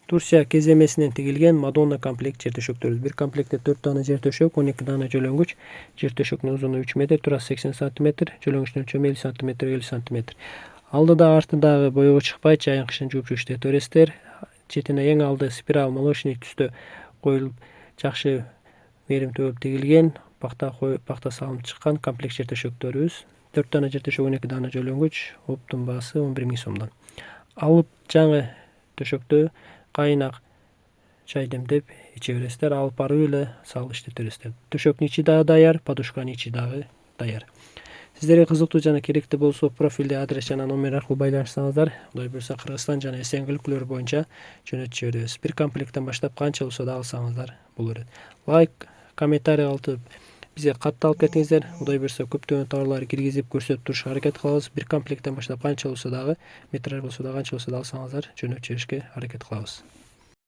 Турция кеземесинен тигилген Madonna комплект жер төшөктөрүбүз. Бир комплектте 4 дана жер төшөк, 12 дана жөлөнгүч. Жер төшөктүн узуну 3 метр, турасы 80 см, жөлөнгүчтүн өлчөмү 50 см, 50 см. Алдыда артындагы боёго чыкпайт, жайын кышын жууп жүрүштү өрөсүздөр. Четине эң алды спираль молочный түстө коюлуп, жакшы мээримдүү болуп тигилген, пахта салынып чыккан комплект жер төшөктөрүбүз. 4 дана жер төшөк, 12 дана жөлөнгүч. Оптун баасы 11 000 сомдон. Алып жаңы төшөктө кайнак чай демдеп иче бересиздер. Алып барып эле салып иштете бересиздер. Төшөктүн ичи дагы даяр, подушканын ичи дагы даяр. Сиздерге кызыктуу жана керектүү болсо, профилде адрес жана номер аркылуу байланышсаңыздар, Кудай буюрса Кыргызстан жана Эсенки өлкөлөрү боюнча жөнөтүп жиберебиз. Бир комплекттен баштап канча болсо да алсаңыздар болот. Лайк, комментарий калтырып бизге кат алып кетиңиздер. Кудай буюрса көптөгөн товарларды киргизип көрсөтүп турушка аракет кылабыз. Бир комплекттен баштап канча болсо дагы, метраж болсо да канча болсо да алсаңыздар жөнөтүп жиберишке аракет кылабыз.